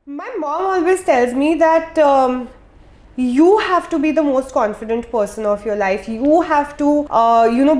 My mom always tells me that you have to be the most confident person of your life. You have to,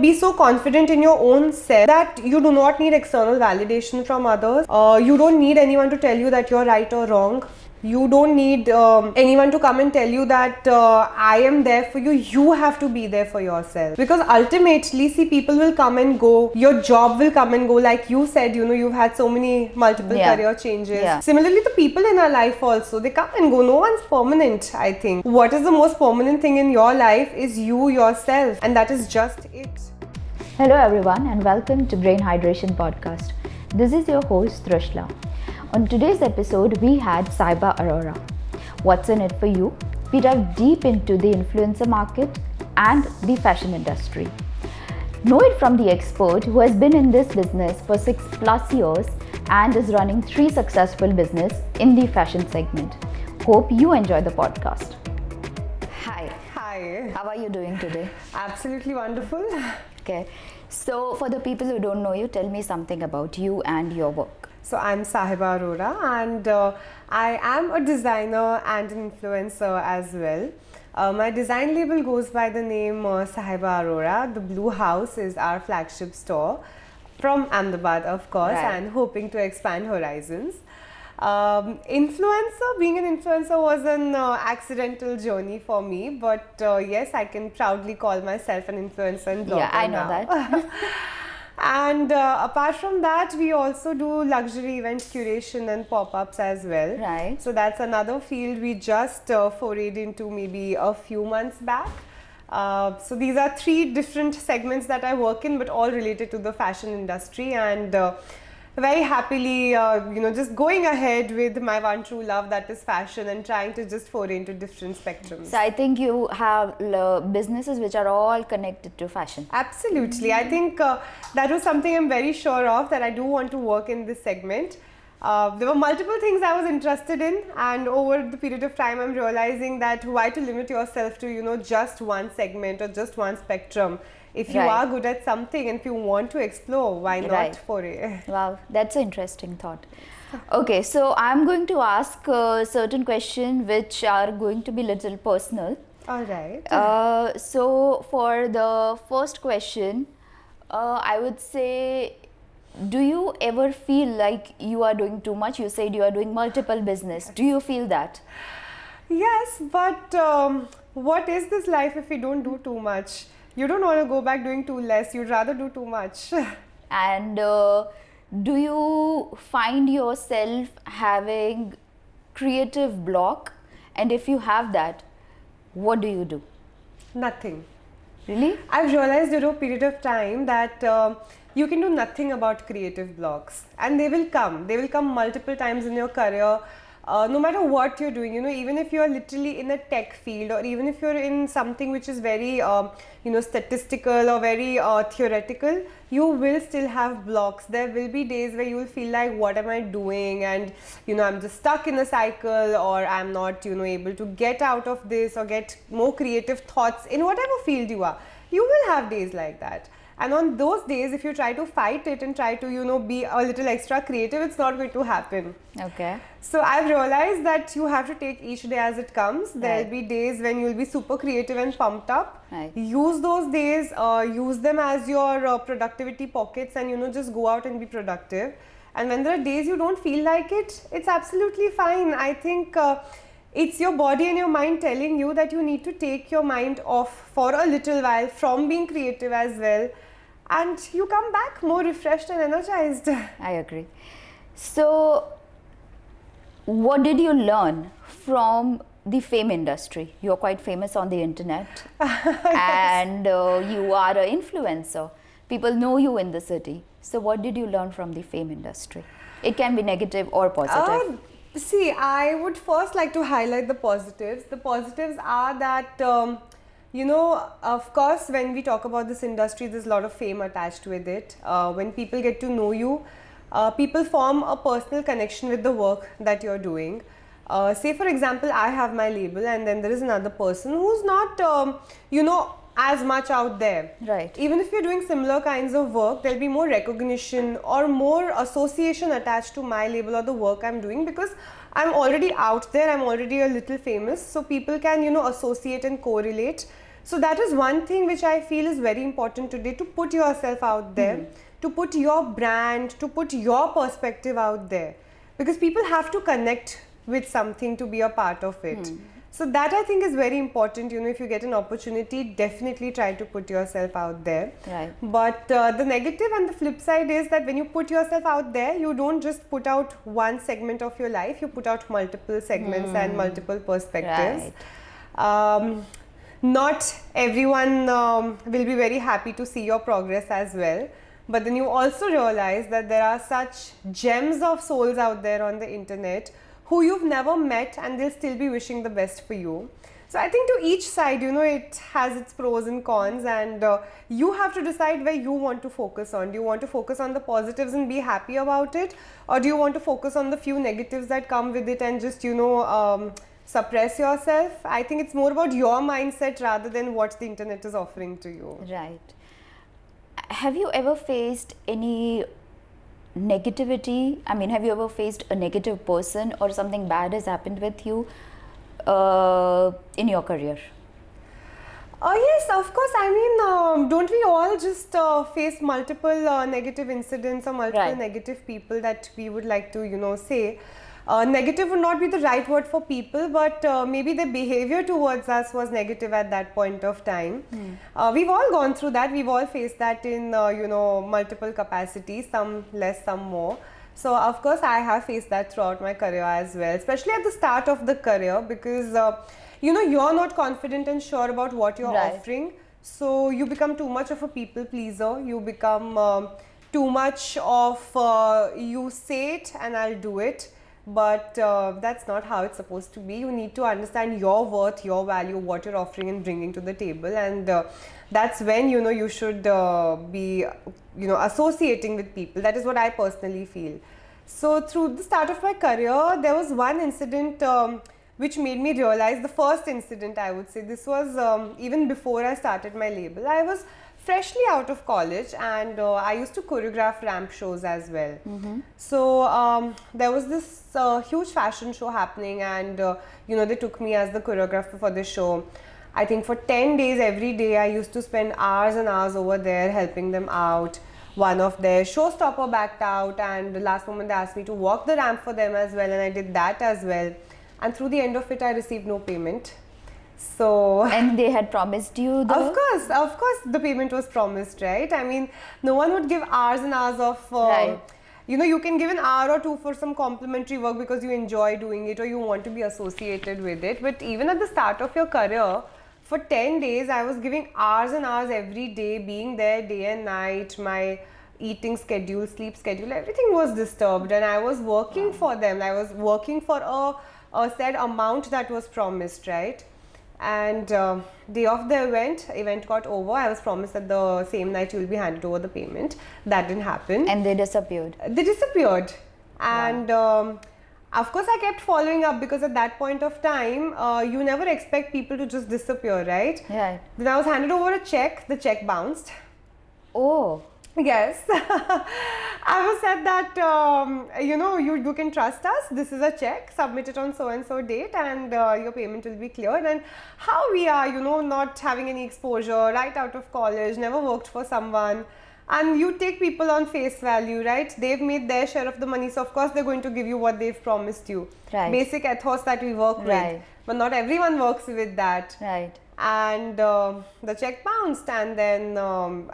be so confident in your own self that you do not need external validation from others. You don't need anyone to tell you that you're right or wrong. You don't need anyone to come and tell you that I am there for you. You have to be there for yourself. Because ultimately, see, people will come and go. Your job will come and go. Like you said, you've had so many multiple career changes. Yeah. Similarly, the people in our life also, they come and go. No one's permanent, I think. What is the most permanent thing in your life is you yourself. And that is just it. Hello everyone and welcome to Brain Hydration Podcast. This is your host Trishla. On today's episode, we had Sahiba Arora. What's in it for you? We dive deep into the influencer market and the fashion industry. Know it from the expert who has been in this business for 6+ years and is running 3 successful businesses in the fashion segment. Hope you enjoy the podcast. Hi. Hi. How are you doing today? Absolutely wonderful. Okay. So for the people who don't know you, tell me something about you and your work. So I'm Sahiba Arora and I am a designer and an influencer as well. My design label goes by the name Sahiba Arora. The Blue House is our flagship store from Ahmedabad, of course, and hoping to expand horizons. Being an influencer was an accidental journey for me, but yes, I can proudly call myself an influencer and blogger. Yeah, I know that. And apart from that, we also do luxury event curation and pop-ups as well. Right. So that's another field we just forayed into maybe a few months back. So these are 3 different segments that I work in, but all related to the fashion industry, and very happily, just going ahead with my one true love, that is fashion, and trying to just foray into different spectrums. So I think you have businesses which are all connected to fashion. Absolutely. I think that was something I'm very sure of, that I do want to work in this segment. There were multiple things I was interested in, and over the period of time I'm realizing that why to limit yourself to just one segment or just one spectrum. If you are good at something and if you want to explore, why not foray? Wow, that's an interesting thought. Okay, so I'm going to ask certain questions which are going to be little personal. All right. So for the first question, I would say, do you ever feel like you are doing too much? You said you are doing multiple business. Do you feel that? Yes, but what is this life if we don't do too much? You don't want to go back doing too less. You'd rather do too much. And do you find yourself having creative block? And if you have that, what do you do? Nothing. Really? I've realized over a period of time that you can do nothing about creative blocks, and they will come. They will come multiple times in your career. No matter what you're doing, even if you're literally in a tech field, or even if you're in something which is very, statistical or very theoretical, you will still have blocks. There will be days where you will feel like, what am I doing? And, I'm just stuck in a cycle, or I'm not, able to get out of this or get more creative thoughts in whatever field you are. You will have days like that. And on those days, if you try to fight it and try to, be a little extra creative, it's not going to happen. Okay. So I've realized that you have to take each day as it comes. There'll be days when you'll be super creative and pumped up. Use those days, use them as your productivity pockets, and, just go out and be productive. And when there are days you don't feel like it, it's absolutely fine. I think it's your body and your mind telling you that you need to take your mind off for a little while from being creative as well, and you come back more refreshed and energized. I agree. So what did you learn from the fame industry? You're quite famous on the internet. And you are an influencer. People know you in the city. So what did you learn from the fame industry? It can be negative or positive. See, I would first like to highlight the positives. The positives are that, of course, when we talk about this industry, there's a lot of fame attached with it. When people get to know you, people form a personal connection with the work that you're doing. Say, for example, I have my label, and then there is another person who's not, as much out there. Right. Even if you're doing similar kinds of work, there'll be more recognition or more association attached to my label or the work I'm doing, because I'm already out there, I'm already a little famous, so people can, associate and correlate. So that is one thing which I feel is very important today, to put yourself out there, to put your brand, to put your perspective out there, because people have to connect with something to be a part of it. So that I think is very important. If you get an opportunity, definitely try to put yourself out there. Right. But the negative and the flip side is that when you put yourself out there, you don't just put out one segment of your life, you put out multiple segments and multiple perspectives. Right. Not everyone will be very happy to see your progress as well. But then you also realize that there are such gems of souls out there on the internet who you've never met, and they'll still be wishing the best for you. So I think to each side, it has its pros and cons, and you have to decide where you want to focus on. Do you want to focus on the positives and be happy about it? Or do you want to focus on the few negatives that come with it and just, suppress yourself? I think it's more about your mindset rather than what the internet is offering to you. Right. Have you ever faced any negativity? I mean, have you ever faced a negative person or something bad has happened with you in your career? Yes, of course. I mean, don't we all just face multiple negative incidents or multiple negative people that we would like to, say? Negative would not be the right word for people, but maybe their behavior towards us was negative at that point of time. We've all gone through that. We've all faced that in, multiple capacities, some less, some more. So, of course, I have faced that throughout my career as well, especially at the start of the career, because, you're not confident and sure about what you're offering. So, you become too much of a people pleaser. You become too much of, you say it and I'll do it. But that's not how it's supposed to be. You need to understand your worth, your value, what you're offering and bringing to the table, and that's when you should be associating with people. That is what I personally feel. So through the start of my career, there was one incident which made me realize, the first incident I would say. This was even before I started my label. I was freshly out of college, and I used to choreograph ramp shows as well. So there was this huge fashion show happening, and they took me as the choreographer for the show. I think for 10 days, every day, I used to spend hours and hours over there helping them out. One of their showstopper backed out, and the last moment they asked me to walk the ramp for them as well, and I did that as well. And through the end of it, I received no payment. So, and they had promised you the... Of course, the payment was promised, right? I mean, no one would give hours and hours of, you can give an hour or two for some complimentary work because you enjoy doing it or you want to be associated with it. But even at the start of your career, for 10 days, I was giving hours and hours every day, being there day and night. My eating schedule, sleep schedule, everything was disturbed, and I was working for them. I was working for a set amount that was promised, right? And day of the event got over. I was promised that the same night you will be handed over the payment. That didn't happen. And they disappeared. And of course, I kept following up, because at that point of time, you never expect people to just disappear, right? Right. Then I was handed over a check. The check bounced. Oh. Yes. I was said that, you can trust us. This is a check. Submit it on so and so date, and your payment will be cleared. And how we are, not having any exposure, right out of college, never worked for someone. And you take people on face value, right? They've made their share of the money, so of course they're going to give you what they've promised you. Right. Basic ethos that we work with. But not everyone works with that. Right. And the check bounced, and then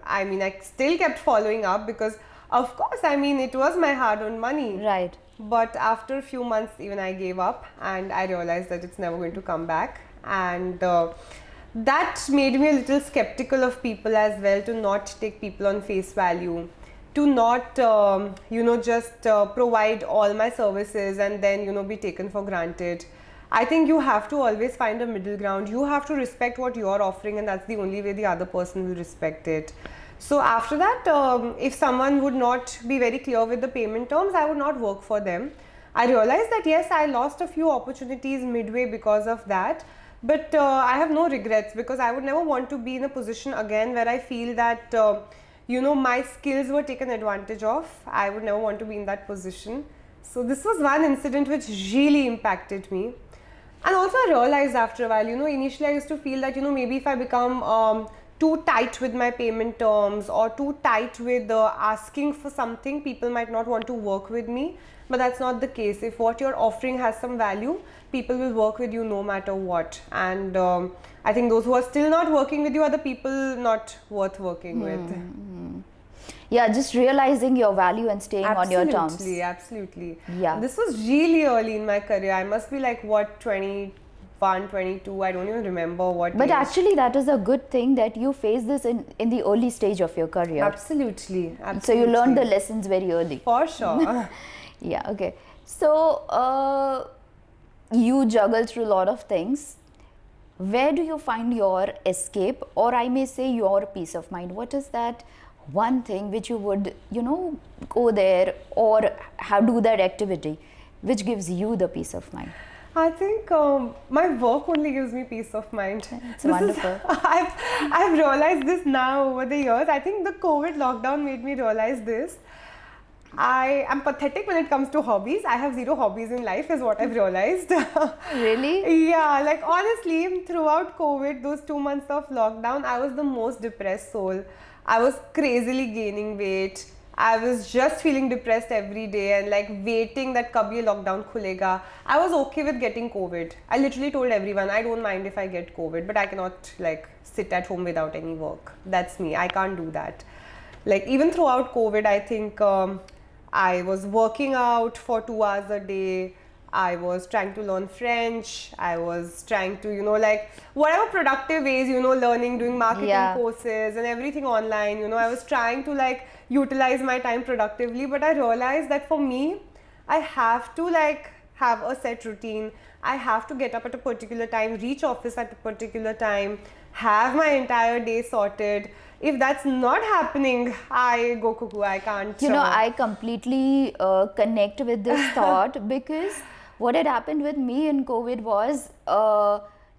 I still kept following up, because of course, it was my hard-earned money. Right. But after a few months, even I gave up, and I realized that it's never going to come back. And that made me a little skeptical of people as well, to not take people on face value, to not just provide all my services and then be taken for granted. I think you have to always find a middle ground. You have to respect what you're offering, and that's the only way the other person will respect it. So after that, if someone would not be very clear with the payment terms, I would not work for them. I realized that yes, I lost a few opportunities midway because of that, but I have no regrets, because I would never want to be in a position again where I feel that my skills were taken advantage of. I would never want to be in that position. So this was one incident which really impacted me. And also I realized after a while, initially I used to feel that, maybe if I become too tight with my payment terms or too tight with asking for something, people might not want to work with me. But that's not the case. If what you're offering has some value, people will work with you no matter what. And I think those who are still not working with you are the people not worth working with. Yeah, just realizing your value and staying on your terms. Absolutely. Yeah. This was really early in my career. I must be like, 21, 22. I don't even remember what But age. actually, that is a good thing that you face this in the early stage of your career. Absolutely. So you learned the lessons very early. For sure. Yeah, okay. So you juggle through a lot of things. Where do you find your escape, or I may say your peace of mind? What is that one thing which you would, go there or do that activity which gives you the peace of mind? I think my work only gives me peace of mind. It's wonderful. I've realized this now over the years. I think the COVID lockdown made me realize this. I am pathetic when it comes to hobbies. I have zero hobbies in life is what I've realized. Really? Yeah, like honestly, throughout COVID, those 2 months of lockdown, I was the most depressed soul. I was crazily gaining weight. I was just feeling depressed every day and like waiting that kabhi ye lockdown khulega. I was okay with getting COVID. I literally told everyone, I don't mind if I get COVID, but I cannot like sit at home without any work. That's me. I can't do that. Like even throughout COVID, I think I was working out for 2 hours a day. I was trying to learn French. I was trying to, like whatever productive ways, learning, doing marketing courses and everything online, I was trying to like utilize my time productively. But I realized that for me, I have to like have a set routine. I have to get up at a particular time, reach office at a particular time, have my entire day sorted. If that's not happening, I go cuckoo. I can't. I completely connect with this thought because what had happened with me in COVID was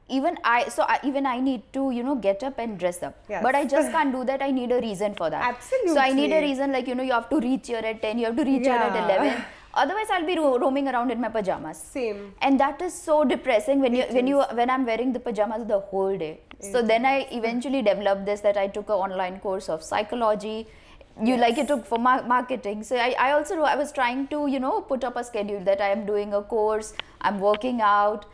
even I need to get up and dress up. Yes. But I just can't do that. I need a reason for that. Absolutely. So I need a reason like you have to reach here at 10. You have to reach here at 11. Otherwise, I'll be roaming around in my pajamas. Same. And that is so depressing when I'm wearing the pajamas the whole day. So then I eventually developed this that I took an online course of psychology. It took for marketing. So I was trying to put up a schedule that I am doing a course, I'm working out,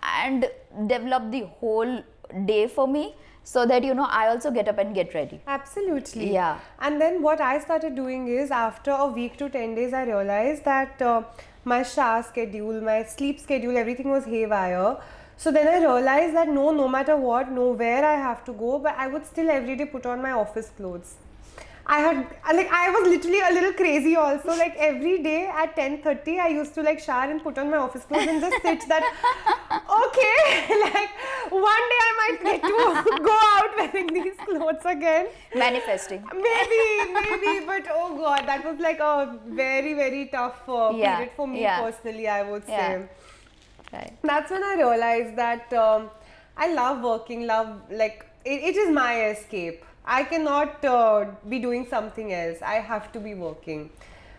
and develop the whole day for me. So that I also get up and get ready. Absolutely. Yeah. And then what I started doing is after a week to 10 days, I realized that my shower schedule, my sleep schedule, everything was haywire. So then I realized that no matter what, nowhere I have to go, but I would still every day put on my office clothes. I was literally a little crazy also. Like every day at 10:30, I used to like shower and put on my office clothes and just sit that, okay, like one day I might get to go out wearing these clothes again. Manifesting. Maybe, but oh God, that was like a very, very tough period for me personally, I would say. Right. That's when I realized that I love working, it is my escape. I cannot be doing something else. I have to be working.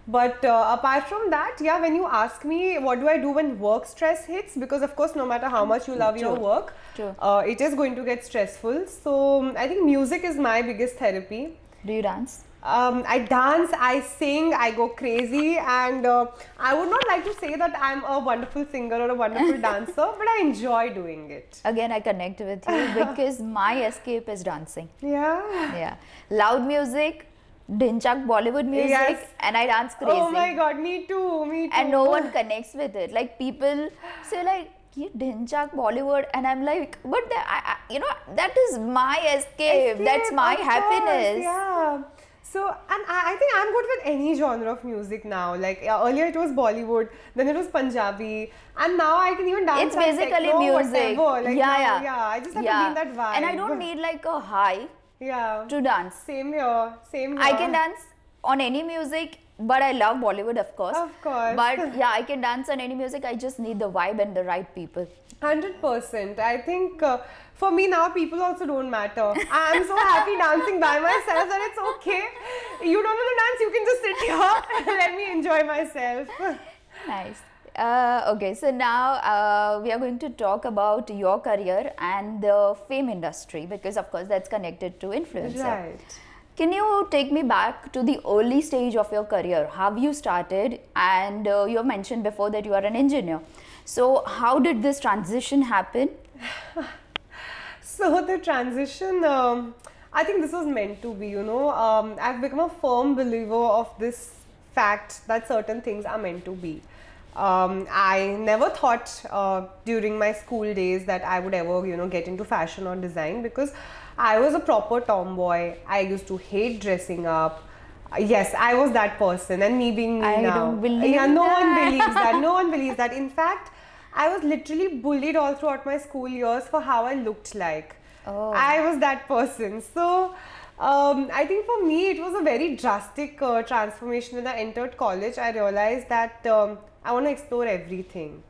But apart from that, when you ask me what do I do when work stress hits, because of course no matter how much you love your work, it is going to get stressful. So I think music is my biggest therapy. Do you dance? I dance, I sing, I go crazy, and I would not like to say that I'm a wonderful singer or a wonderful dancer, but I enjoy doing it. Again, I connect with you because my escape is dancing. Yeah. Loud music, dhinchak Bollywood music, and I dance crazy. Oh my God, me too. And no one connects with it. Like people say like, ye dhinchak Bollywood, and I'm like, but that is my escape. That's my happiness. Yeah. So, and I think I'm good with any genre of music now. Like earlier it was Bollywood, then it was Punjabi, and now I can even dance. It's basically techno, music. Whatever. I just have to be in that vibe. And I don't need like a high to dance. Same here. I can dance on any music, but I love Bollywood, of course. Of course. But I can dance on any music. I just need the vibe and the right people. 100%. I think for me now, people also don't matter. I'm so happy dancing by myself that it's okay. You don't want to dance, you can just sit here and let me enjoy myself. Nice. Okay, so now we are going to talk about your career and the fame industry, because of course that's connected to influencer. Right. Can you take me back to the early stage of your career? How you started, and you mentioned before that you are an engineer. So how did this transition happen? So the transition, I think this was meant to be, I've become a firm believer of this fact that certain things are meant to be. I never thought during my school days that I would ever, get into fashion or design, because I was a proper tomboy. I used to hate dressing up. Yes, I was that person, and me being me I now. don't believe Yeah, no one that. believes that. No one believes that. In fact, I was literally bullied all throughout my school years for how I looked like. Oh. I was that person. So, I think for me, it was a very drastic transformation. When I entered college, I realized that I want to explore everything.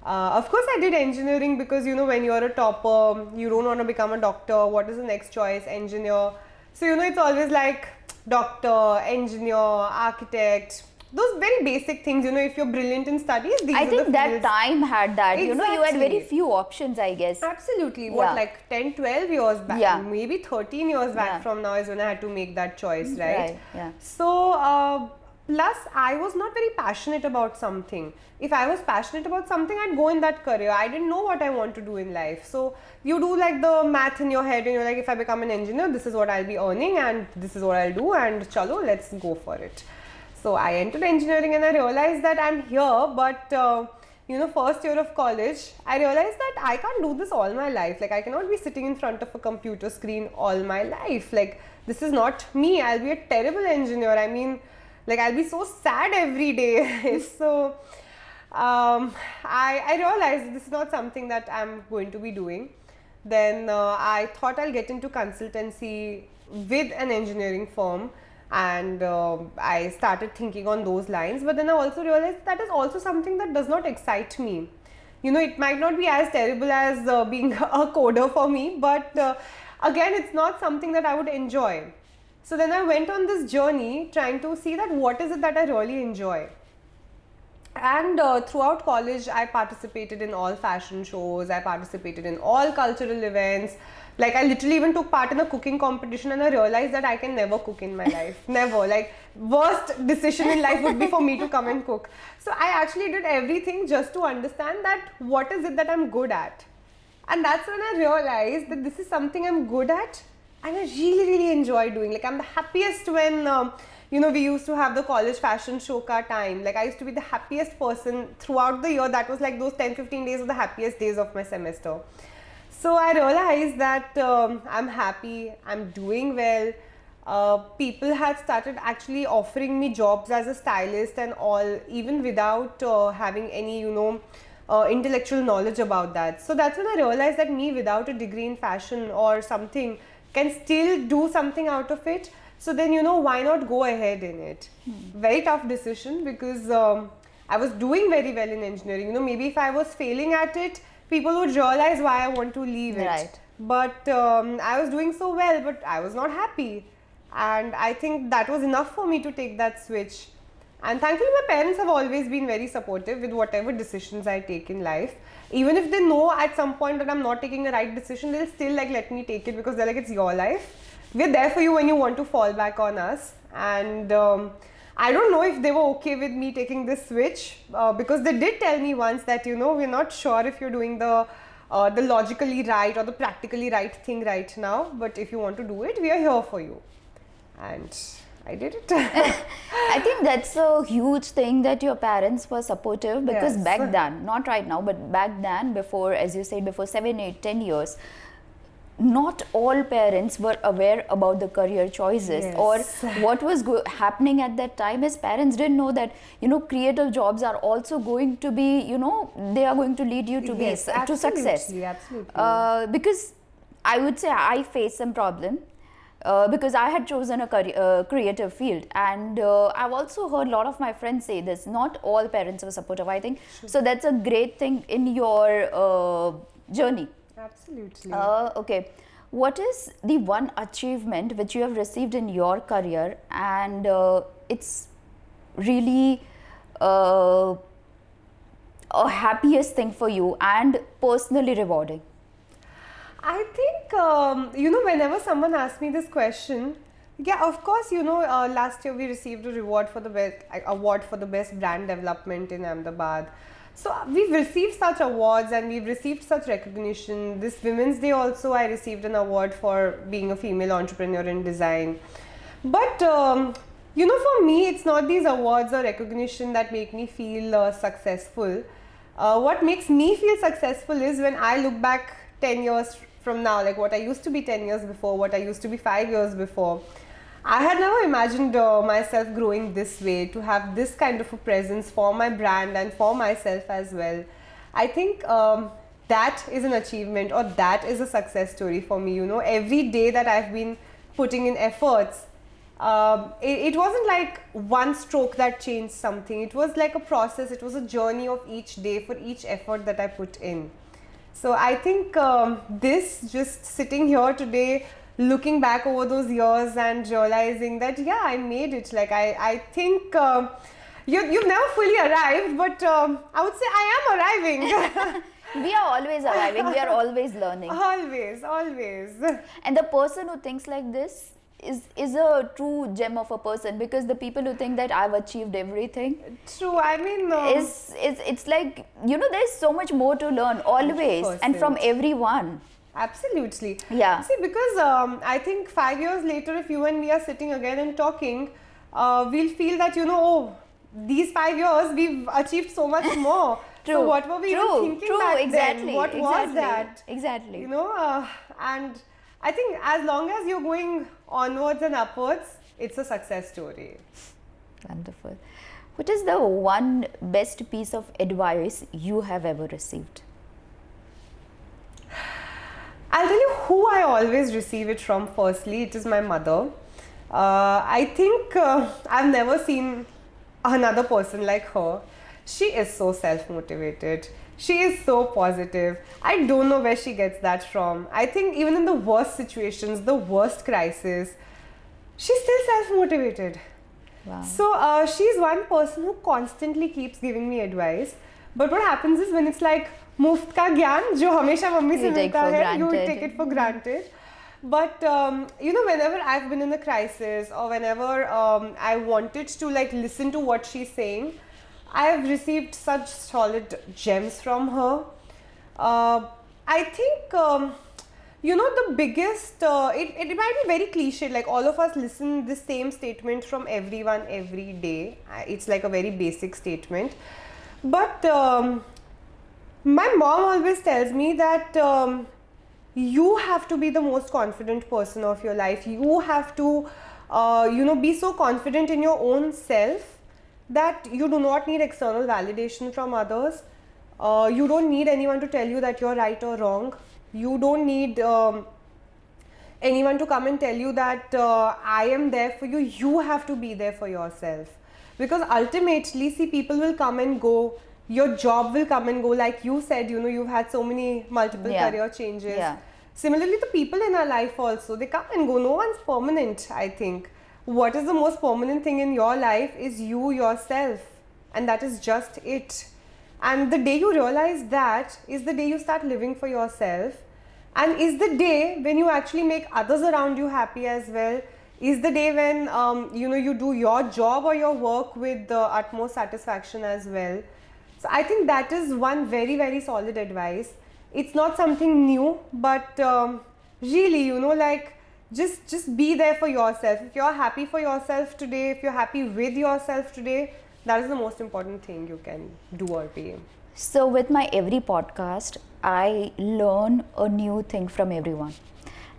Of course, I did engineering because, when you're a topper, you don't want to become a doctor. What is the next choice? Engineer. So, it's always like doctor, engineer, architect. Those very basic things, if you're brilliant in studies, these I are think the that fields. time had that. You had very Exactly. few options, I guess. Absolutely. Yeah. What, like 10, 12 years back, Yeah. maybe 13 years back Yeah. from now is when I had to make that choice, right? Right, yeah. So, plus I was not very passionate about something. If I was passionate about something, I'd go in that career. I didn't know what I want to do in life. So, you do like the math in your head and you're like, if I become an engineer, this is what I'll be earning and this is what I'll do, and chalo, let's go for it. So I entered engineering and I realized that I'm here, but first year of college, I realized that I can't do this all my life. Like, I cannot be sitting in front of a computer screen all my life. Like, this is not me. I'll be a terrible engineer. I mean, like, I'll be so sad every day. So I realized this is not something that I'm going to be doing. Then I thought I'll get into consultancy with an engineering firm, and I started thinking on those lines. But then I also realized that is also something that does not excite me. It might not be as terrible as being a coder for me, but again, it's not something that I would enjoy. So then I went on this journey trying to see that what is it that I really enjoy. And throughout college, I participated in all fashion shows, I participated in all cultural events. Like, I literally even took part in a cooking competition, and I realized that I can never cook in my life. Never. Like, worst decision in life would be for me to come and cook. So I actually did everything just to understand that what is it that I'm good at. And that's when I realized that this is something I'm good at and I really, really enjoy doing. Like, I'm the happiest when, we used to have the college fashion show ka time. Like, I used to be the happiest person throughout the year. That was like those 10-15 days were the happiest days of my semester. So I realized that I'm happy, I'm doing well. People had started actually offering me jobs as a stylist and all, even without having any, intellectual knowledge about that. So that's when I realized that me without a degree in fashion or something can still do something out of it. So then, why not go ahead in it? Very tough decision, because I was doing very well in engineering. Maybe if I was failing at it, people would realize why I want to leave it. Right. But I was doing so well, but I was not happy. And I think that was enough for me to take that switch. And thankfully, my parents have always been very supportive with whatever decisions I take in life. Even if they know at some point that I'm not taking the right decision, they'll still let me take it, because they're like, it's your life. We're there for you when you want to fall back on us. And I don't know if they were okay with me taking this switch, because they did tell me once that, we're not sure if you're doing the logically right or the practically right thing right now, but if you want to do it, we are here for you. And I did it. I think that's a huge thing that your parents were supportive, because Yes. back then, not right now, but back then, before, as you said, before 7, 8, 10 years, not all parents were aware about the career choices. Yes. Or what was happening at that time is parents didn't know that creative jobs are also going to be, they are going to lead you to Yes, to success. Absolutely. Because I would say I faced some problem. Because I had chosen a creative field, and I've also heard a lot of my friends say this. Not all parents were supportive, I think. Sure. So that's a great thing in your journey. Absolutely. Okay, what is the one achievement which you have received in your career, and it's really a happiest thing for you and personally rewarding? I think, whenever someone asks me this question, yeah, of course, last year we received a award for the best brand development in Ahmedabad. So we've received such awards and we've received such recognition. This Women's Day also, I received an award for being a female entrepreneur in design. But, for me, it's not these awards or recognition that make me feel successful. What makes me feel successful is when I look back 10 years from now, like what I used to be 10 years before, what I used to be 5 years before. I had never imagined myself growing this way, to have this kind of a presence for my brand and for myself as well. I think that is an achievement, or that is a success story for me. Every day that I've been putting in efforts, it wasn't like one stroke that changed something. It was like a process. It was a journey of each day for each effort that I put in. So I think this, just sitting here today, looking back over those years and realizing that, yeah, I made it. Like, I think you've never fully arrived, but I would say I am arriving. We are always arriving. We are always learning. Always. And the person who thinks like this is a true gem of a person, because the people who think that I've achieved everything, true, I mean, it's like, there's so much more to learn always, 100%. and from everyone. Absolutely. Yeah. See, because I think 5 years later, if you and me are sitting again and talking, we'll feel that, these 5 years we've achieved so much more. True. So what were we even thinking back exactly, then? What was that? Exactly. And I think as long as you're going onwards and upwards, it's a success story. Wonderful. What is the one best piece of advice you have ever received? I'll tell you who I always receive it from. Firstly, it is my mother. I think I've never seen another person like her. She is so self-motivated. She is so positive. I don't know where she gets that from. I think even in the worst situations, the worst crisis, she's still self-motivated. Wow. So she's one person who constantly keeps giving me advice. But what happens is, when it's like मुफ्त का ज्ञान जो हमेशा mummy से मिलता है, you take it for granted. But whenever I've been in a crisis, or whenever I wanted to listen to what she's saying, I have received such solid gems from her. I think the biggest, it might be very cliche, like all of us listen the same statement from everyone every day. It's like a very basic statement. But my mom always tells me that you have to be the most confident person of your life. You have to, be so confident in your own self that you do not need external validation from others. You don't need anyone to tell you that you're right or wrong. You don't need anyone to come and tell you that I am there for you. You have to be there for yourself. Because ultimately, see, people will come and go. Your job will come and go. Like you said, you've had so many multiple career changes. Yeah. Similarly, the people in our life also, they come and go. No one's permanent, I think. What is the most permanent thing in your life is you yourself. And that is just it. And the day you realize that is the day you start living for yourself. And is the day when you actually make others around you happy as well. Is the day when, you do your job or your work with the utmost satisfaction as well. So I think that is one very, very solid advice. It's not something new, but really, just be there for yourself. If you're happy for yourself today, if you're happy with yourself today, that is the most important thing you can do or be. So with my every podcast, I learn a new thing from everyone.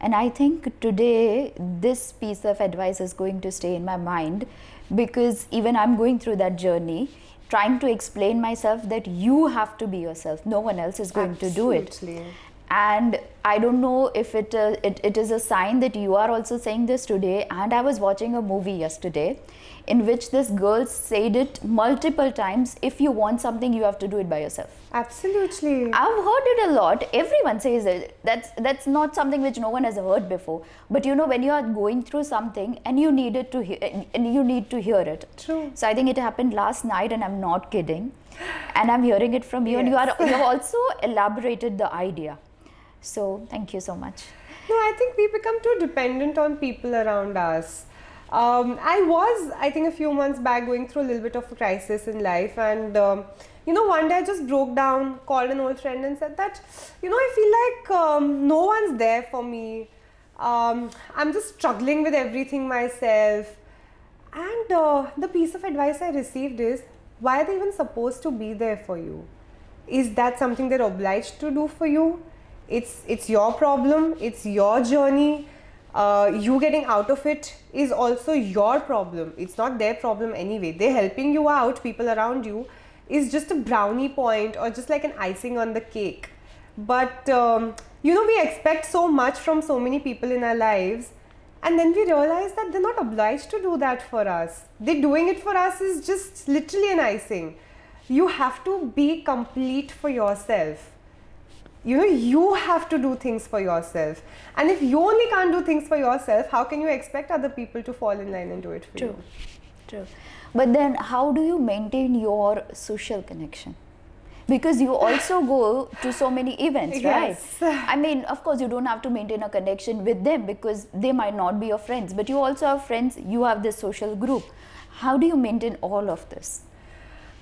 And I think today this piece of advice is going to stay in my mind, because even I'm going through that journey, trying to explain myself that you have to be yourself. No one else is going to do it. And I don't know if it is a sign that you are also saying this today. And I was watching a movie yesterday in which this girl said it multiple times: if you want something, you have to do it by yourself. Absolutely. I've heard it a lot. Everyone says it. That's not something which no one has heard before. But when you are going through something and you need to hear it. True. So I think it happened last night, and I'm not kidding. And I'm hearing it from you, and Yes. you have also elaborated the idea. So thank you so much. No, I think we become too dependent on people around us. I think, a few months back going through a little bit of a crisis in life, and one day I just broke down, called an old friend, and said that, I feel like no one's there for me. I'm just struggling with everything myself. And the piece of advice I received is, why are they even supposed to be there for you? Is that something they're obliged to do for you? It's your problem, it's your journey. You getting out of it is also your problem. It's not their problem anyway. They're helping you out, people around you, is just a brownie point or just like an icing on the cake. But we expect so much from so many people in our lives, and then we realize that they're not obliged to do that for us. They're doing it for us is just literally an icing. You have to be complete for yourself. You have to do things for yourself. And if you only can't do things for yourself, how can you expect other people to fall in line and do it for you? True. But then how do you maintain your social connection? Because you also go to so many events, Yes. right? I mean, of course, you don't have to maintain a connection with them because they might not be your friends, but you also have friends, you have this social group. How do you maintain all of this?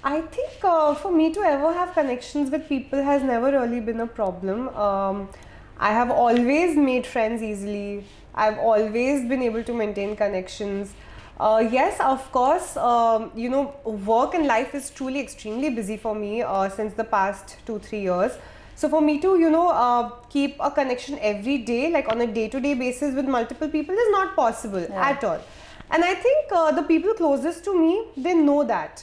I think for me to ever have connections with people has never really been a problem. I have always made friends easily. I've always been able to maintain connections. Yes, of course, work and life is truly extremely busy for me since the past 2-3 years. So for me to, keep a connection every day, like on a day-to-day basis with multiple people is not possible at all. And I think the people closest to me, they know that.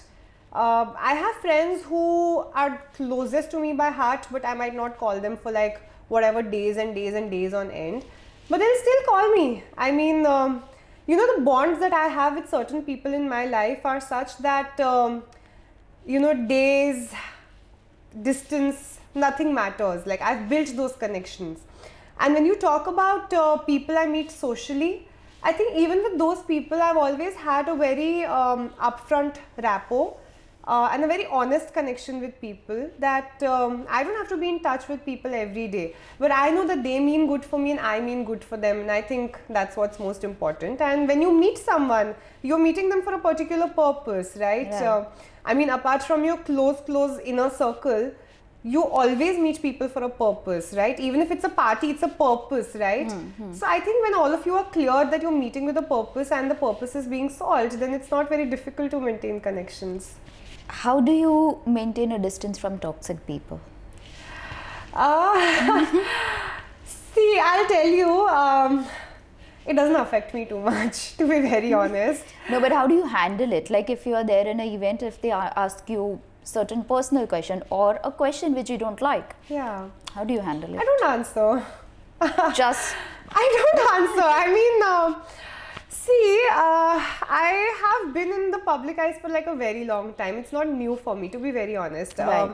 I have friends who are closest to me by heart, but I might not call them for like whatever days and days and days on end. But they'll still call me. I mean, the bonds that I have with certain people in my life are such that, days, distance, nothing matters. Like, I've built those connections. And when you talk about people I meet socially, I think even with those people, I've always had a very upfront rapport. And a very honest connection with people that I don't have to be in touch with people every day, but I know that they mean good for me and I mean good for them, and I think that's what's most important. And when you meet someone, you're meeting them for a particular purpose, right? Yeah. I mean, apart from your close inner circle, you always meet people for a purpose, right? Even if it's a party, it's a purpose, right? So I think when all of you are clear that you're meeting with a purpose and the purpose is being solved, then it's not very difficult to maintain connections. How do you maintain a distance from toxic people? See, I'll tell you, it doesn't affect me too much, to be very honest. No, but how do you handle it? Like if you are there in an event, if they ask you certain personal question or a question which you don't like, Yeah. how do you handle it? I don't answer. Just I don't answer. I mean, I have been in the public eyes for like a very long time. It's not new for me, to be very honest. Right.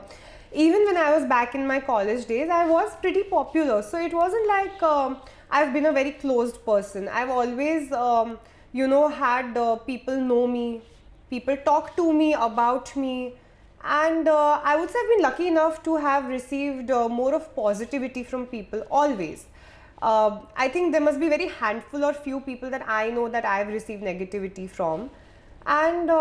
Even when I was back in my college days, I was pretty popular. So it wasn't like I've been a very closed person. I've always, had people know me, people talk to me about me. And I would say I've been lucky enough to have received more of positivity from people always. I think there must be very handful or few people that I know that I've received negativity from, and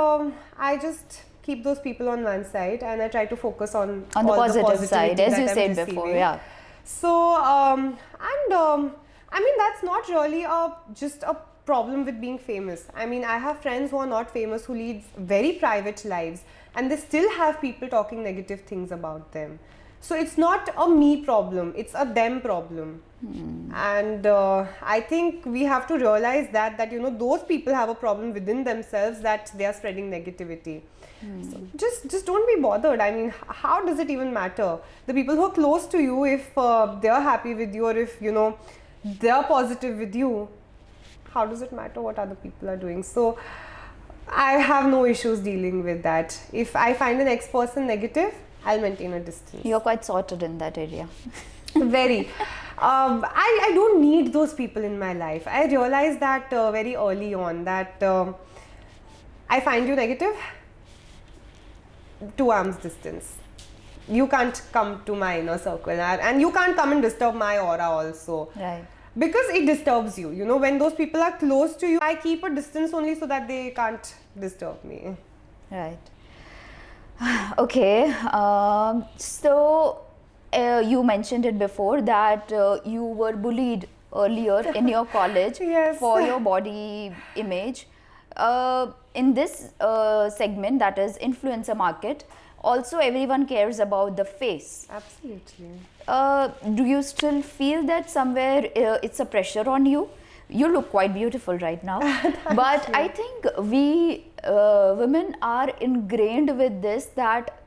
I just keep those people on one side and I try to focus on the all positive side, as that you I'm said receiving. before. Yeah. So I mean, that's not really just a problem with being famous. I mean, I have friends who are not famous who lead very private lives and they still have people talking negative things about them. So it's not a me problem, it's a them problem. And I think we have to realize that those people have a problem within themselves, that they are spreading negativity. So just don't be bothered. I mean, how does it even matter? The people who are close to you, if they're happy with you or if they're positive with you, how does it matter what other people are doing? So I have no issues dealing with that. If I find the next person negative, I'll maintain a distance. You're quite sorted in that area. Very. I don't need those people in my life. I realized that very early on, that I find you negative, 2 arms distance. You can't come to my inner circle, and you can't come and disturb my aura also. Right. Because it disturbs you. You know, when those people are close to you, I keep a distance only so that they can't disturb me. Right. Okay. So you mentioned it before that you were bullied earlier in your college Yes. for your body image. In this segment, that is influencer market, also everyone cares about the face. Absolutely. Do you still feel that somewhere it's a pressure on you? You look quite beautiful right now. But I think we women are ingrained with this that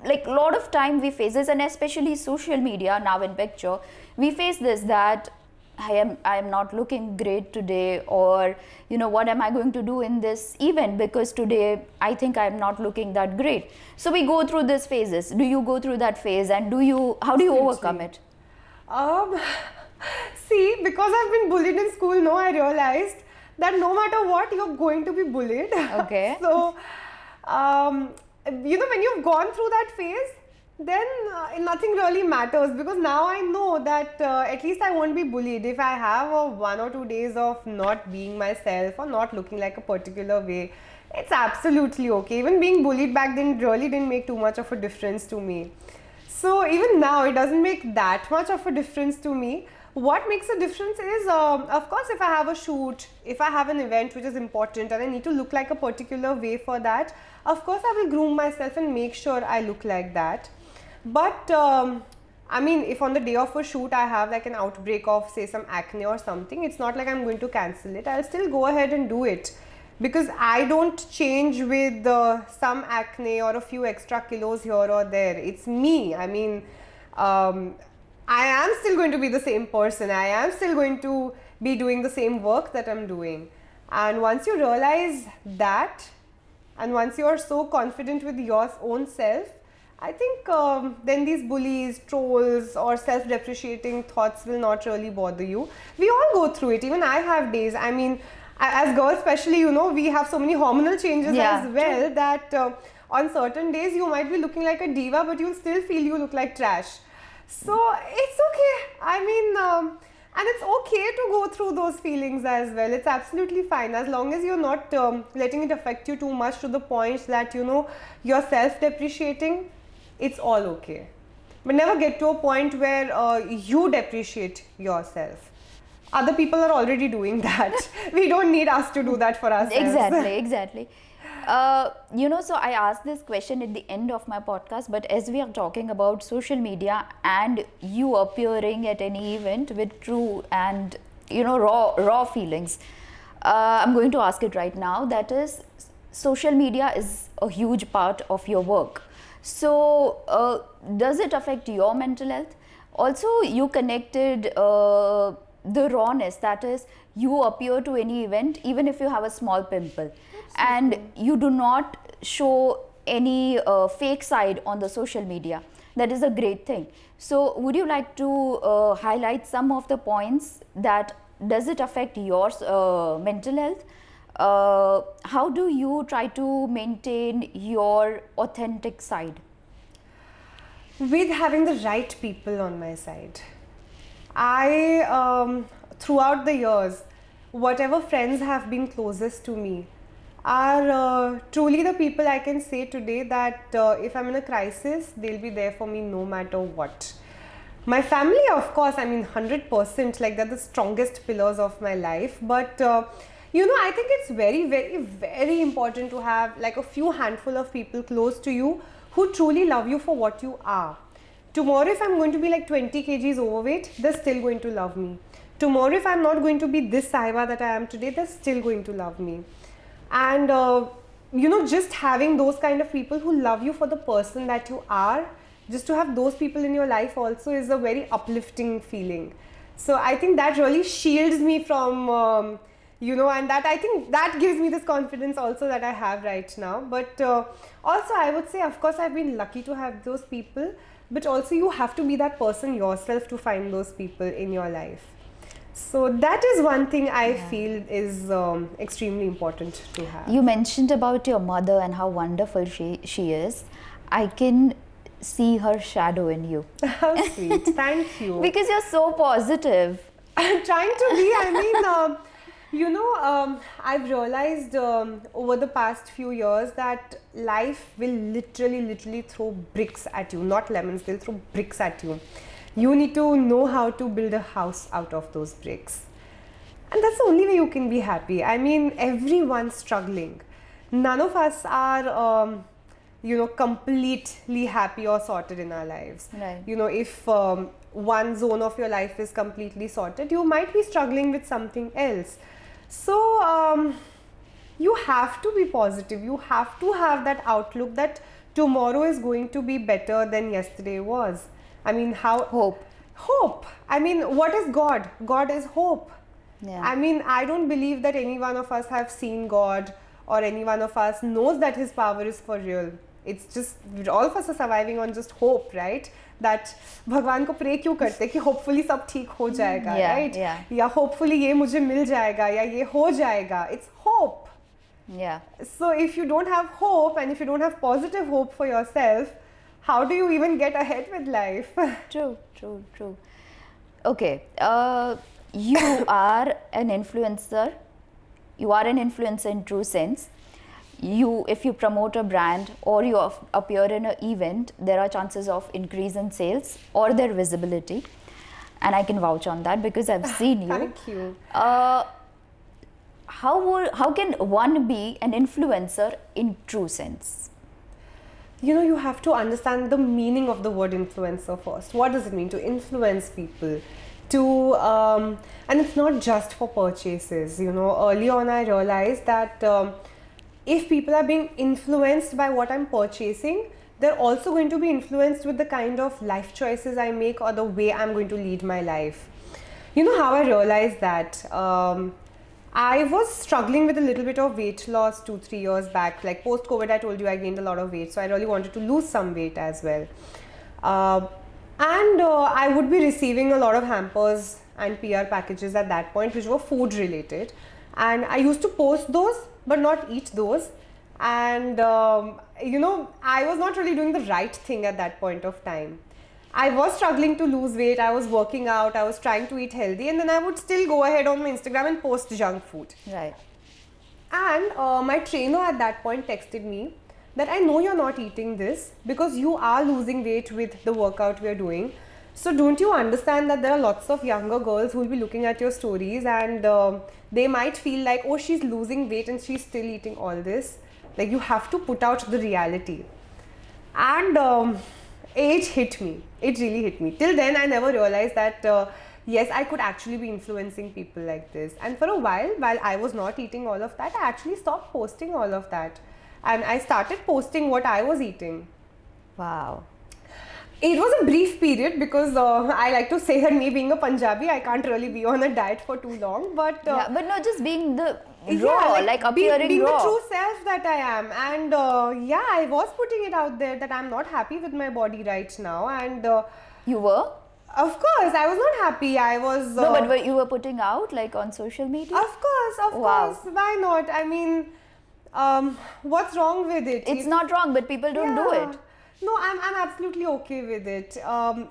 like a lot of time we face this, and especially social media now in picture, we face this that I am not looking great today, or you know, what am I going to do in this event because today I think I am not looking that great. So we go through these phases. Do you go through that phase, and how do you overcome it? See, because I've been bullied in school, no, I realized that no matter what, you're going to be bullied. Okay. So, you know, when you've gone through that phase, then nothing really matters, because now I know that at least I won't be bullied. If I have 1 or 2 days of not being myself or not looking like a particular way, it's absolutely okay. Even being bullied back then really didn't make too much of a difference to me. So even now, it doesn't make that much of a difference to me. What makes a difference is, of course, if I have a shoot, if I have an event which is important and I need to look like a particular way for that, of course I will groom myself and make sure I look like that. But I mean, if on the day of a shoot I have like an outbreak of say some acne or something, it's not like I'm going to cancel it. I'll still go ahead and do it, because I don't change with some acne or a few extra kilos here or there. It's me. I mean, I am still going to be the same person. I am still going to be doing the same work that I'm doing. And once you realize that, and once you are so confident with your own self, I think then these bullies, trolls or self-depreciating thoughts will not really bother you. We all go through it. Even I have days. I mean, as girls especially, you know, we have so many hormonal changes as well, that on certain days you might be looking like a diva, but you'll still feel you look like trash. So it's okay. I mean, and it's okay to go through those feelings as well. It's absolutely fine, as long as you're not letting it affect you too much to the point that, you know, you're self-depreciating. It's all okay. But never get to a point where you depreciate yourself. Other people are already doing that. We don't need us to do that for ourselves. Exactly. You know, so I asked this question at the end of my podcast, but as we are talking about social media and you appearing at any event with true and, you know, raw feelings, I'm going to ask it right now. That is, social media is a huge part of your work. So does it affect your mental health? Also, you connected the rawness, that is, you appear to any event even if you have a small pimple. Absolutely. And you do not show any fake side on the social media. That is a great thing. So would you like to highlight some of the points that does it affect your mental health? How do you try to maintain your authentic side? With having the right people on my side. I, throughout the years, whatever friends have been closest to me are truly the people I can say today that if I'm in a crisis, they'll be there for me no matter what. My family, of course, I mean 100%, like they're the strongest pillars of my life. But you know, I think it's very, very, very important to have like a few handful of people close to you who truly love you for what you are. Tomorrow, if I'm going to be like 20 kgs overweight, they're still going to love me. Tomorrow, if I'm not going to be this Sahiba that I am today, they're still going to love me. And you know, just having those kind of people who love you for the person that you are, just to have those people in your life also is a very uplifting feeling. So I think that really shields me from you know, and that I think that gives me this confidence also that I have right now. But also I would say, of course, I've been lucky to have those people, but also you have to be that person yourself to find those people in your life. So that is one thing I feel is extremely important to have. You mentioned about your mother and how wonderful she is. I can see her shadow in you. How sweet. Thank you. Because you're so positive. I'm trying to be. I mean, I've realized over the past few years that life will literally throw bricks at you, not lemons, they'll throw bricks at you. You need to know how to build a house out of those bricks. And that's the only way you can be happy. I mean, everyone's struggling. None of us are, completely happy or sorted in our lives. Right. If one zone of your life is completely sorted, you might be struggling with something else. So, you have to be positive. You have to have that outlook that tomorrow is going to be better than yesterday was. I mean, Hope. I mean, what is God? God is hope. Yeah. I mean, I don't believe that any one of us have seen God or any one of us knows that His power is for real. It's just, all of us are surviving on just hope, right? That भगवान को pray क्यों करते कि hopefully सब ठीक हो जाएगा, right? Yeah. या hopefully ये मुझे मिल जाएगा या ये हो जाएगा. It's hope. Yeah. So if you don't have hope and if you don't have positive hope for yourself, how do you even get ahead with life? True. Okay. You are an influencer. You are an influencer in true sense. If you promote a brand or you appear in an event, there are chances of increase in sales or their visibility. And I can vouch on that because I've seen you. Thank you. How can one be an influencer in true sense? You have to understand the meaning of the word influencer first. What does it mean to influence people? And it's not just for purchases. Early on I realized that if people are being influenced by what I'm purchasing, they're also going to be influenced with the kind of life choices I make or the way I'm going to lead my life. You know how I realized that? I was struggling with a little bit of weight loss 2-3 years back. Like post-COVID, I told you I gained a lot of weight. So I really wanted to lose some weight as well. And I would be receiving a lot of hampers and PR packages at that point, which were food related. And I used to post those, but not eat those. And, I was not really doing the right thing at that point of time. I was struggling to lose weight, I was working out, I was trying to eat healthy, and then I would still go ahead on my Instagram and post junk food. Right. And my trainer at that point texted me that I know you're not eating this because you are losing weight with the workout we're doing. So don't you understand that there are lots of younger girls who will be looking at your stories and they might feel like, oh, she's losing weight and she's still eating all this. Like, you have to put out the reality. And it hit me. It really hit me. Till then, I never realized that, yes, I could actually be influencing people like this. And for a while I was not eating all of that, I actually stopped posting all of that. And I started posting what I was eating. Wow. It was a brief period because I like to say that me being a Punjabi, I can't really be on a diet for too long. But but not just being the raw, like appearing being raw. the true self that I am. And I was putting it out there that I'm not happy with my body right now. And You were? of course, I was not happy. I was... No, but you were putting out like on social media? Of course. Wow. Why not? I mean, what's wrong with it? It's not wrong, but people don't do it. No, I'm absolutely okay with it.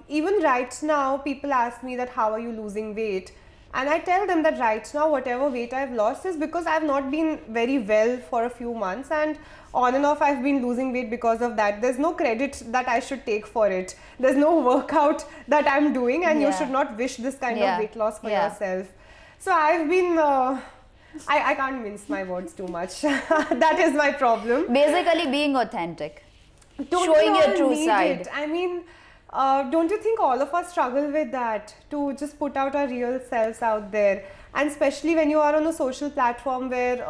Even right now, people ask me that how are you losing weight? And I tell them that right now, whatever weight I've lost is because I've not been very well for a few months, and on and off I've been losing weight because of that. There's no credit that I should take for it. There's no workout that I'm doing, and you should not wish this kind of weight loss for yourself. So I've been... I can't mince my words too much. That is my problem. Basically being authentic. Don't Showing we your all true need side. it? I mean, don't you think all of us struggle with that, to just put out our real selves out there? And especially when you are on a social platform where,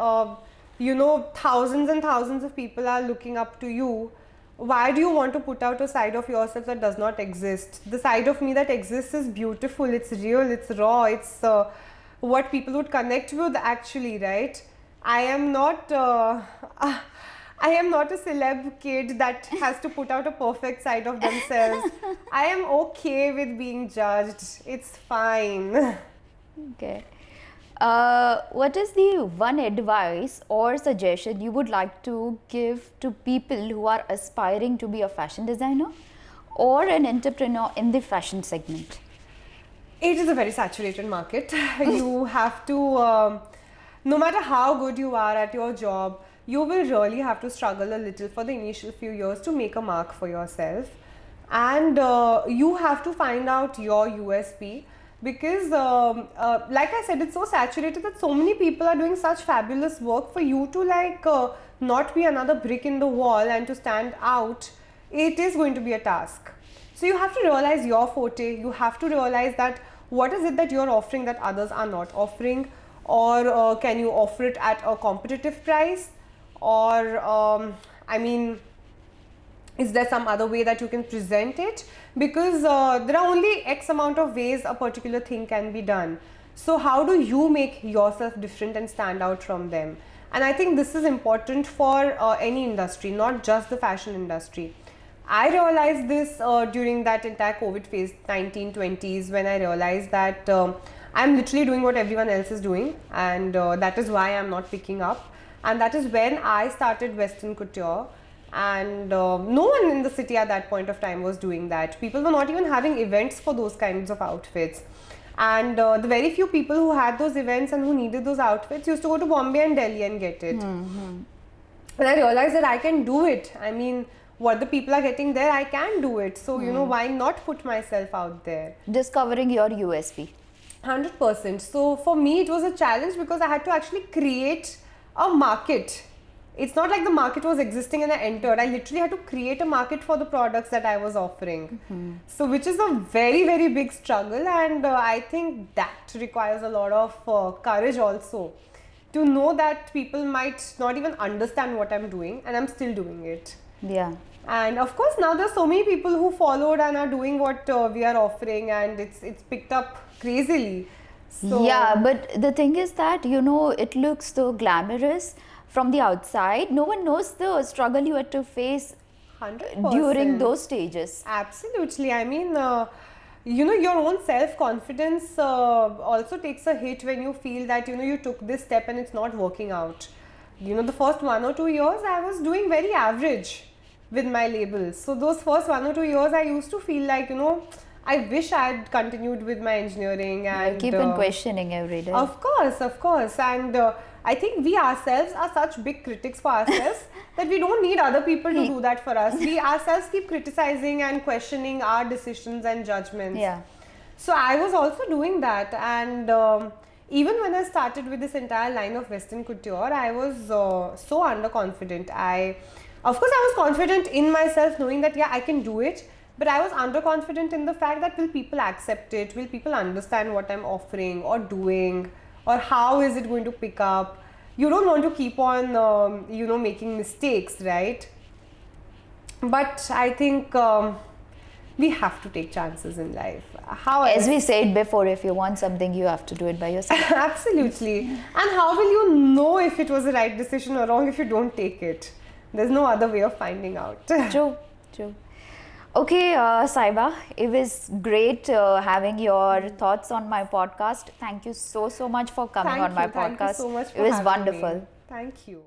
thousands and thousands of people are looking up to you. Why do you want to put out a side of yourself that does not exist? The side of me that exists is beautiful, it's real, it's raw, it's what people would connect with actually, right? I am not a celeb kid that has to put out a perfect side of themselves. I am okay with being judged. It's fine. Okay. What is the one advice or suggestion you would like to give to people who are aspiring to be a fashion designer or an entrepreneur in the fashion segment? It is a very saturated market. You have to, no matter how good you are at your job, you will really have to struggle a little for the initial few years to make a mark for yourself. And you have to find out your USP, because like I said, it's so saturated that so many people are doing such fabulous work. For you to not be another brick in the wall and to stand out, it is going to be a task. So you have to realize your forte. You have to realize that what is it that you're offering that others are not offering, or can you offer it at a competitive price, or I mean, is there some other way that you can present it? Because there are only X amount of ways a particular thing can be done. So how do you make yourself different and stand out from them? And I think this is important for any industry, not just the fashion industry. I realized this during that entire COVID phase, 1920s, when I realized that I'm literally doing what everyone else is doing, and that is why I'm not picking up. And that is when I started Western Couture. And no one in the city at that point of time was doing that. People were not even having events for those kinds of outfits. And the very few people who had those events and who needed those outfits used to go to Bombay and Delhi and get it. And I realized that I can do it. I mean, what the people are getting there, I can do it. So, you know, why not put myself out there? Discovering your USP. 100%. So, for me, it was a challenge because I had to actually create a market. It's not like the market was existing and I entered. I literally had to create a market for the products that I was offering. So, which is a very, very big struggle, and I think that requires a lot of courage also, to know that people might not even understand what I'm doing and I'm still doing it. Yeah. And of course, now there's so many people who followed and are doing what we are offering, and it's picked up crazily. So, yeah, but the thing is that, you know, it looks so glamorous from the outside. No one knows the struggle you had to face 100%. during those stages. Absolutely. I mean, you know, your own self-confidence also takes a hit when you feel that, you know, you took this step and it's not working out. You know, the first 1 or 2 years, I was doing very average with my labels. So those first 1 or 2 years, I used to feel like, you know, I wish I had continued with my engineering. And Keep on questioning every day. Of course. And I think we ourselves are such big critics for ourselves that we don't need other people to do that for us. We ourselves keep criticizing and questioning our decisions and judgments. Yeah. So I was also doing that, and even when I started with this entire line of Western Couture, I was so underconfident. Of course, I was confident in myself, knowing that yeah, I can do it. But I was underconfident in the fact that will people accept it? Will people understand what I'm offering or doing? Or how is it going to pick up? You don't want to keep on, you know, making mistakes, right? But I think we have to take chances in life. As we said before, if you want something, you have to do it by yourself. Absolutely. And how will you know if it was the right decision or wrong if you don't take it? There's no other way of finding out. True. Okay, Sahiba, it was great having your thoughts on my podcast. Thank you so much for coming on my podcast. Thank you so much for it was having wonderful. me. Thank you.